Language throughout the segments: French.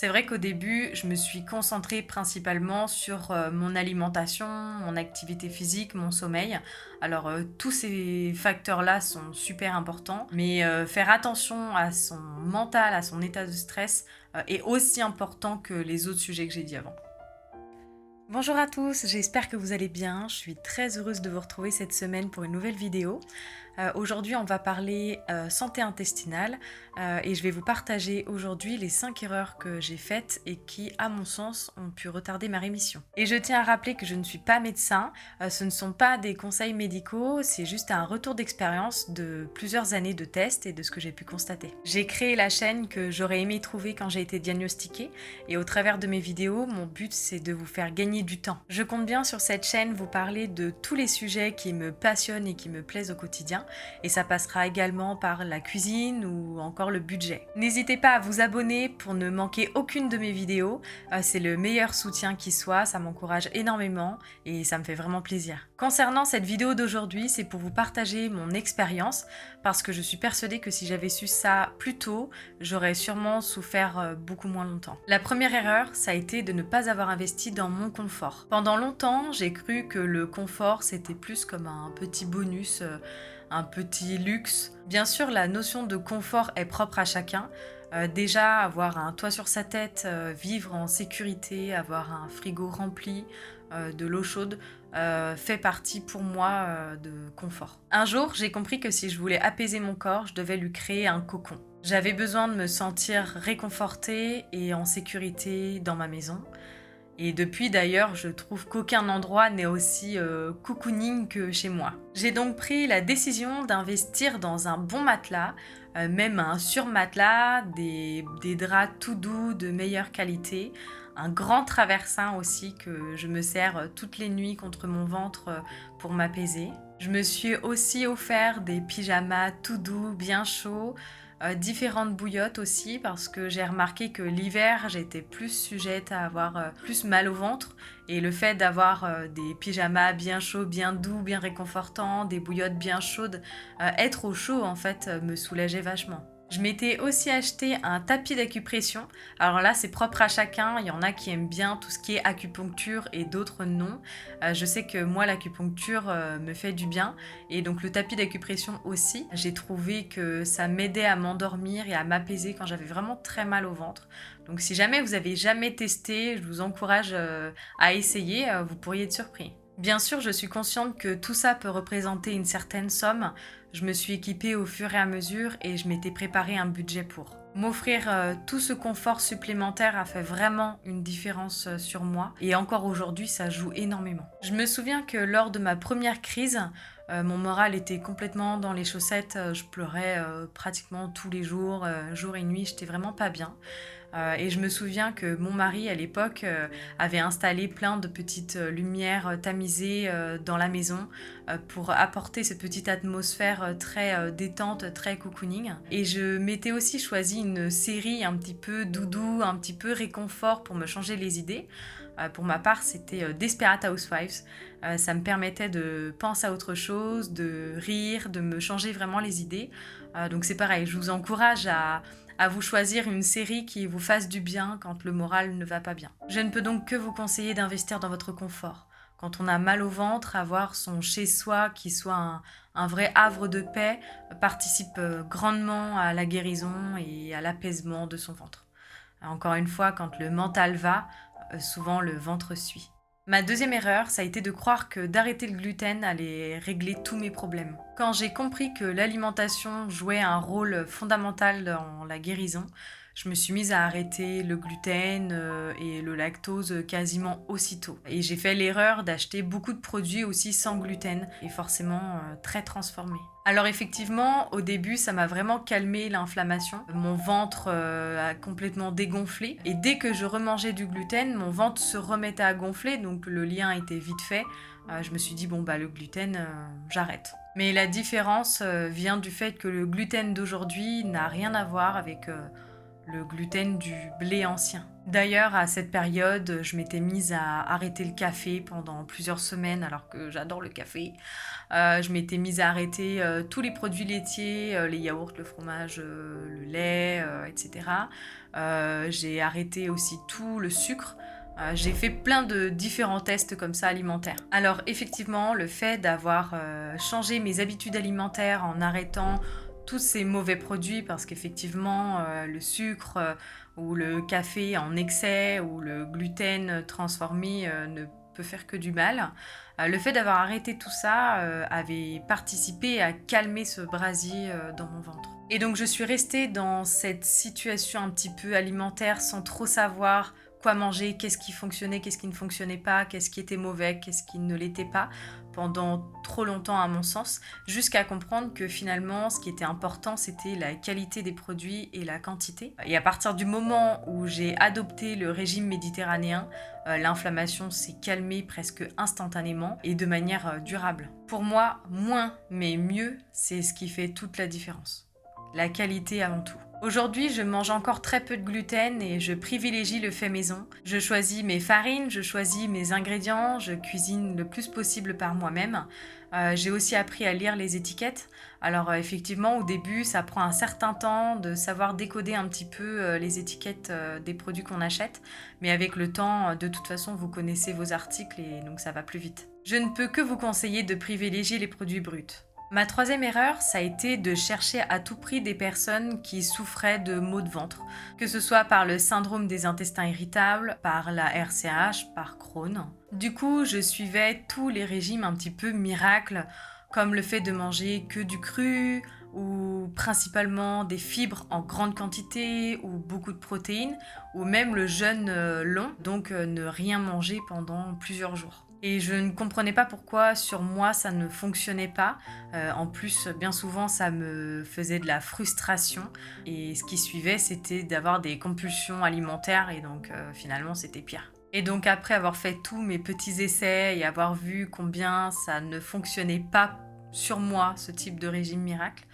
C'est vrai qu'au début, je me suis concentrée principalement sur mon alimentation, mon activité physique, mon sommeil. Alors tous ces facteurs-là sont super importants, mais faire attention à son mental, à son état de stress est aussi important que les autres sujets que j'ai dit avant. Bonjour à tous, j'espère que vous allez bien. Je suis très heureuse de vous retrouver cette semaine pour une nouvelle vidéo. Aujourd'hui, on va parler santé intestinale et je vais vous partager aujourd'hui les 5 erreurs que j'ai faites et qui, à mon sens, ont pu retarder ma rémission. Et je tiens à rappeler que je ne suis pas médecin, ce ne sont pas des conseils médicaux, c'est juste un retour d'expérience de plusieurs années de tests et de ce que j'ai pu constater. J'ai créé la chaîne que j'aurais aimé trouver quand j'ai été diagnostiquée et au travers de mes vidéos, mon but c'est de vous faire gagner du temps. Je compte bien sur cette chaîne vous parler de tous les sujets qui me passionnent et qui me plaisent au quotidien. Et ça passera également par la cuisine ou encore le budget. N'hésitez pas à vous abonner pour ne manquer aucune de mes vidéos. C'est le meilleur soutien qui soit, ça m'encourage énormément et ça me fait vraiment plaisir. Concernant cette vidéo d'aujourd'hui, c'est pour vous partager mon expérience parce que je suis persuadée que si j'avais su ça plus tôt, j'aurais sûrement souffert beaucoup moins longtemps. La première erreur, ça a été de ne pas avoir investi dans mon confort. Pendant longtemps, j'ai cru que le confort, c'était plus comme un petit bonus, un petit luxe. Bien sûr, la notion de confort est propre à chacun. Déjà, avoir un toit sur sa tête, vivre en sécurité, avoir un frigo rempli, de l'eau chaude, fait partie pour moi de confort. Un jour, j'ai compris que si je voulais apaiser mon corps, je devais lui créer un cocon. J'avais besoin de me sentir réconfortée et en sécurité dans ma maison. Et depuis d'ailleurs, je trouve qu'aucun endroit n'est aussi cocooning que chez moi. J'ai donc pris la décision d'investir dans un bon matelas, même un surmatelas, des draps tout doux de meilleure qualité, un grand traversin aussi que je me sers toutes les nuits contre mon ventre pour m'apaiser. Je me suis aussi offert des pyjamas tout doux, bien chauds, différentes bouillottes aussi parce que j'ai remarqué que l'hiver j'étais plus sujette à avoir plus mal au ventre et le fait d'avoir des pyjamas bien chauds, bien doux, bien réconfortants, des bouillottes bien chaudes, être au chaud en fait me soulageait vachement. Je m'étais aussi acheté un tapis d'acupression. Alors là, c'est propre à chacun. Il y en a qui aiment bien tout ce qui est acupuncture et d'autres non. Je sais que moi, l'acupuncture me fait du bien. Et donc le tapis d'acupression aussi. J'ai trouvé que ça m'aidait à m'endormir et à m'apaiser quand j'avais vraiment très mal au ventre. Donc si jamais vous avez jamais testé, je vous encourage à essayer. Vous pourriez être surpris. Bien sûr, je suis consciente que tout ça peut représenter une certaine somme. Je me suis équipée au fur et à mesure et je m'étais préparé un budget pour. M'offrir tout ce confort supplémentaire a fait vraiment une différence sur moi et encore aujourd'hui ça joue énormément. Je me souviens que lors de ma première crise, mon moral était complètement dans les chaussettes, je pleurais pratiquement tous les jours, jour et nuit, j'étais vraiment pas bien. Et je me souviens que mon mari, à l'époque, avait installé plein de petites lumières tamisées dans la maison pour apporter cette petite atmosphère très détente, très cocooning. Et je m'étais aussi choisi une série un petit peu doudou, un petit peu réconfort pour me changer les idées. Pour ma part, c'était Desperate Housewives. Ça me permettait de penser à autre chose, de rire, de me changer vraiment les idées. Donc c'est pareil, je vous encourage à vous choisir une série qui vous fasse du bien quand le moral ne va pas bien. Je ne peux donc que vous conseiller d'investir dans votre confort. Quand on a mal au ventre, avoir son chez-soi qui soit un vrai havre de paix participe grandement à la guérison et à l'apaisement de son ventre. Encore une fois, quand le mental va, souvent le ventre suit. Ma deuxième erreur, ça a été de croire que d'arrêter le gluten allait régler tous mes problèmes. Quand j'ai compris que l'alimentation jouait un rôle fondamental dans la guérison, je me suis mise à arrêter le gluten et le lactose quasiment aussitôt. Et j'ai fait l'erreur d'acheter beaucoup de produits aussi sans gluten et forcément très transformés. Alors effectivement, au début, ça m'a vraiment calmé l'inflammation. Mon ventre a complètement dégonflé. Et dès que je remangeais du gluten, mon ventre se remettait à gonfler. Donc le lien était vite fait. Je me suis dit, bon bah le gluten, j'arrête. Mais la différence vient du fait que le gluten d'aujourd'hui n'a rien à voir avec le gluten du blé ancien. D'ailleurs, à cette période, je m'étais mise à arrêter le café pendant plusieurs semaines, alors que j'adore le café. Je m'étais mise à arrêter tous les produits laitiers, les yaourts, le fromage, le lait, etc. J'ai arrêté aussi tout le sucre. J'ai fait plein de différents tests comme ça alimentaires. Alors effectivement, le fait d'avoir changé mes habitudes alimentaires en arrêtant tous ces mauvais produits, parce qu'effectivement le sucre ou le café en excès ou le gluten transformé ne peut faire que du mal. Le fait d'avoir arrêté tout ça avait participé à calmer ce brasier dans mon ventre. Et donc je suis restée dans cette situation un petit peu alimentaire sans trop savoir quoi manger, qu'est-ce qui fonctionnait, qu'est-ce qui ne fonctionnait pas, qu'est-ce qui était mauvais, qu'est-ce qui ne l'était pas, pendant trop longtemps à mon sens, jusqu'à comprendre que finalement ce qui était important c'était la qualité des produits et la quantité. Et à partir du moment où j'ai adopté le régime méditerranéen, l'inflammation s'est calmée presque instantanément et de manière durable. Pour moi, moins mais mieux, c'est ce qui fait toute la différence. La qualité avant tout. Aujourd'hui, je mange encore très peu de gluten et je privilégie le fait maison. Je choisis mes farines, je choisis mes ingrédients, je cuisine le plus possible par moi-même. J'ai aussi appris à lire les étiquettes. Alors effectivement, au début, ça prend un certain temps de savoir décoder un petit peu les étiquettes des produits qu'on achète. Mais avec le temps, de toute façon, vous connaissez vos articles et donc ça va plus vite. Je ne peux que vous conseiller de privilégier les produits bruts. Ma troisième erreur, ça a été de chercher à tout prix des personnes qui souffraient de maux de ventre, que ce soit par le syndrome des intestins irritables, par la RCH, par Crohn. Du coup, je suivais tous les régimes un petit peu miracles, comme le fait de manger que du cru, ou principalement des fibres en grande quantité, ou beaucoup de protéines, ou même le jeûne long, donc ne rien manger pendant plusieurs jours. Et je ne comprenais pas pourquoi sur moi ça ne fonctionnait pas. En plus, bien souvent, ça me faisait de la frustration. Et ce qui suivait, c'était d'avoir des compulsions alimentaires. Et donc, finalement, c'était pire. Et donc, après avoir fait tous mes petits essais et avoir vu combien ça ne fonctionnait pas sur moi, ce type de régime miracle,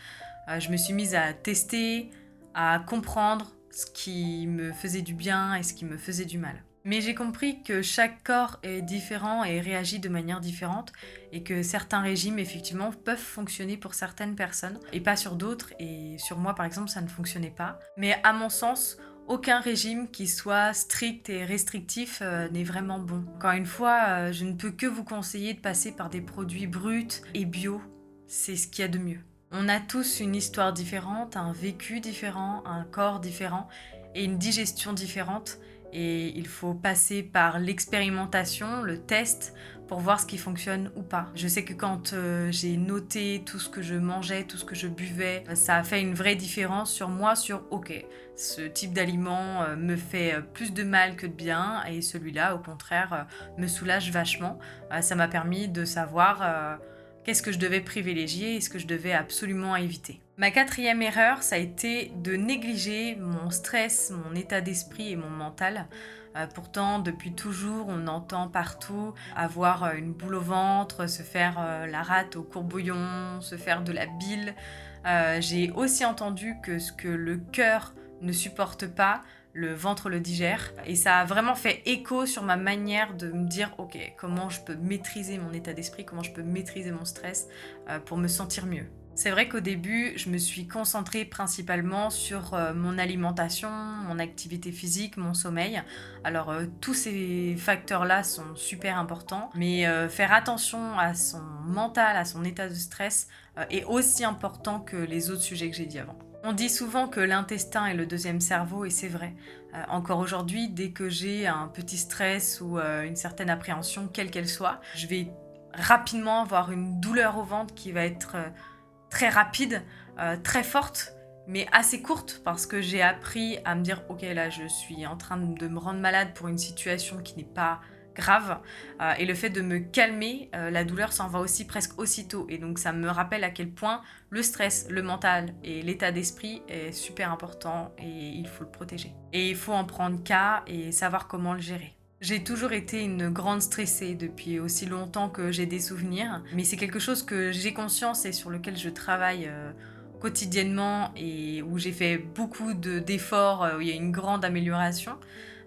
je me suis mise à tester, à comprendre ce qui me faisait du bien et ce qui me faisait du mal. Mais j'ai compris que chaque corps est différent et réagit de manière différente et que certains régimes effectivement peuvent fonctionner pour certaines personnes et pas sur d'autres, et sur moi par exemple ça ne fonctionnait pas. Mais à mon sens, aucun régime qui soit strict et restrictif n'est vraiment bon. Encore une fois, je ne peux que vous conseiller de passer par des produits bruts et bio, c'est ce qu'il y a de mieux. On a tous une histoire différente, un vécu différent, un corps différent et une digestion différente. Et il faut passer par l'expérimentation, le test, pour voir ce qui fonctionne ou pas. Je sais que quand j'ai noté tout ce que je mangeais, tout ce que je buvais, ça a fait une vraie différence sur moi, sur ok, ce type d'aliment me fait plus de mal que de bien, et celui-là, au contraire, me soulage vachement. Ça m'a permis de savoir qu'est-ce que je devais privilégier et ce que je devais absolument éviter. Ma quatrième erreur, ça a été de négliger mon stress, mon état d'esprit et mon mental. Pourtant, depuis toujours, on entend partout avoir une boule au ventre, se faire la rate au courbouillon, se faire de la bile. J'ai aussi entendu que ce que le cœur ne supporte pas, le ventre le digère. Et ça a vraiment fait écho sur ma manière de me dire, ok, comment je peux maîtriser mon état d'esprit, comment je peux maîtriser mon stress pour me sentir mieux. C'est vrai qu'au début, je me suis concentrée principalement sur mon alimentation, mon activité physique, mon sommeil. Alors tous ces facteurs-là sont super importants, mais faire attention à son mental, à son état de stress est aussi important que les autres sujets que j'ai dit avant. On dit souvent que l'intestin est le deuxième cerveau et c'est vrai. Encore aujourd'hui, dès que j'ai un petit stress ou une certaine appréhension, quelle qu'elle soit, je vais rapidement avoir une douleur au ventre qui va être très rapide, très forte, mais assez courte parce que j'ai appris à me dire ok, là je suis en train de me rendre malade pour une situation qui n'est pas grave, et le fait de me calmer, la douleur s'en va aussi presque aussitôt, et donc ça me rappelle à quel point le stress, le mental et l'état d'esprit est super important et il faut le protéger. Et il faut en prendre cas et savoir comment le gérer. J'ai toujours été une grande stressée depuis aussi longtemps que j'ai des souvenirs, mais c'est quelque chose que j'ai conscience et sur lequel je travaille quotidiennement et où j'ai fait beaucoup d'efforts, où il y a une grande amélioration.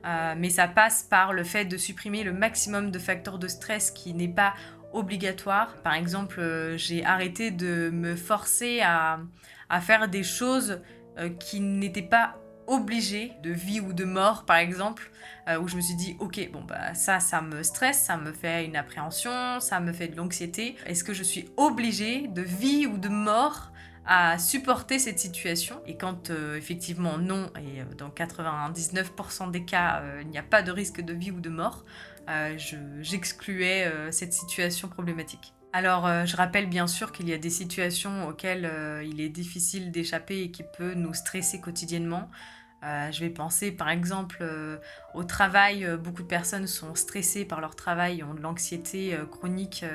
Mais ça passe par le fait de supprimer le maximum de facteurs de stress qui n'est pas obligatoire. Par exemple, j'ai arrêté de me forcer à faire des choses qui n'étaient pas obligées, de vie ou de mort par exemple, où je me suis dit ok, bon bah ça me stresse, ça me fait une appréhension, ça me fait de l'anxiété. Est-ce que je suis obligée de vie ou de mort à supporter cette situation? Et quand effectivement non, et dans 99% des cas, il n'y a pas de risque de vie ou de mort, j'excluais cette situation problématique. Alors, je rappelle bien sûr qu'il y a des situations auxquelles il est difficile d'échapper et qui peut nous stresser quotidiennement. Je vais penser par exemple au travail. Beaucoup de personnes sont stressées par leur travail, ont de l'anxiété chronique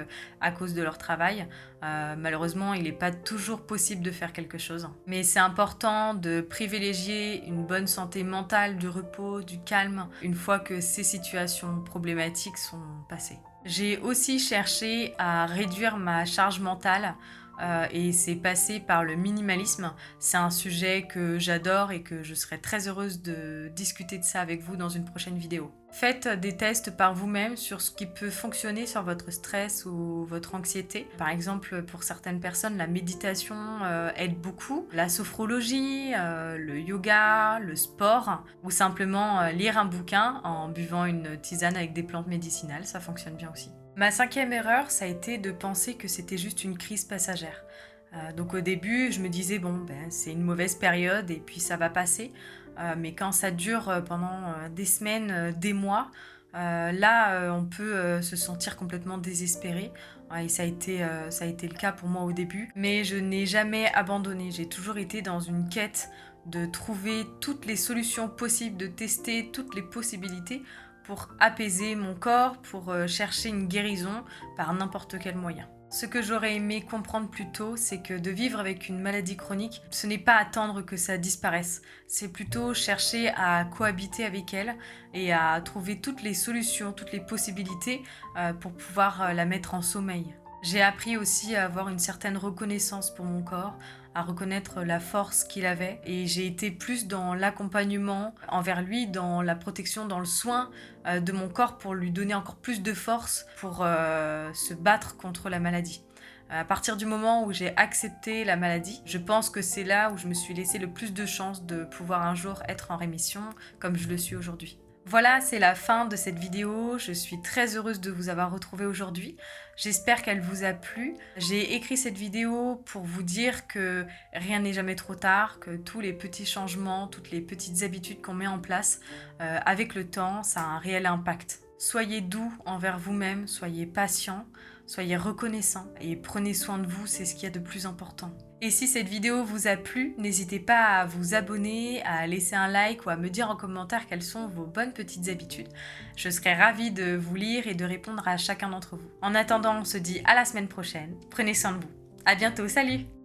à cause de leur travail. Malheureusement, il n'est pas toujours possible de faire quelque chose. Mais c'est important de privilégier une bonne santé mentale, du repos, du calme, une fois que ces situations problématiques sont passées. J'ai aussi cherché à réduire ma charge mentale. Et c'est passé par le minimalisme. C'est un sujet que j'adore et que je serais très heureuse de discuter de ça avec vous dans une prochaine vidéo. Faites des tests par vous-même sur ce qui peut fonctionner sur votre stress ou votre anxiété. Par exemple, pour certaines personnes, la méditation aide beaucoup. La sophrologie, le yoga, le sport, ou simplement lire un bouquin en buvant une tisane avec des plantes médicinales, ça fonctionne bien aussi. Ma 5e erreur, ça a été de penser que c'était juste une crise passagère. Donc au début, je me disais, bon, ben, c'est une mauvaise période et puis ça va passer. Mais quand ça dure pendant des semaines, des mois, là, on peut se sentir complètement désespéré. Et ça a été le cas pour moi au début. Mais je n'ai jamais abandonné. J'ai toujours été dans une quête de trouver toutes les solutions possibles, de tester toutes les possibilités pour apaiser mon corps, pour chercher une guérison par n'importe quel moyen. Ce que j'aurais aimé comprendre plus tôt, c'est que de vivre avec une maladie chronique, ce n'est pas attendre que ça disparaisse, c'est plutôt chercher à cohabiter avec elle et à trouver toutes les solutions, toutes les possibilités pour pouvoir la mettre en sommeil. J'ai appris aussi à avoir une certaine reconnaissance pour mon corps, à reconnaître la force qu'il avait, et j'ai été plus dans l'accompagnement envers lui, dans la protection, dans le soin de mon corps pour lui donner encore plus de force pour se battre contre la maladie. À partir du moment où j'ai accepté la maladie, je pense que c'est là où je me suis laissé le plus de chances de pouvoir un jour être en rémission comme je le suis aujourd'hui. Voilà, c'est la fin de cette vidéo. Je suis très heureuse de vous avoir retrouvé aujourd'hui. J'espère qu'elle vous a plu. J'ai écrit cette vidéo pour vous dire que rien n'est jamais trop tard, que tous les petits changements, toutes les petites habitudes qu'on met en place, avec le temps, ça a un réel impact. Soyez doux envers vous-même, soyez patient, soyez reconnaissant et prenez soin de vous, c'est ce qu'il y a de plus important. Et si cette vidéo vous a plu, n'hésitez pas à vous abonner, à laisser un like ou à me dire en commentaire quelles sont vos bonnes petites habitudes. Je serai ravie de vous lire et de répondre à chacun d'entre vous. En attendant, on se dit à la semaine prochaine. Prenez soin de vous. À bientôt, salut!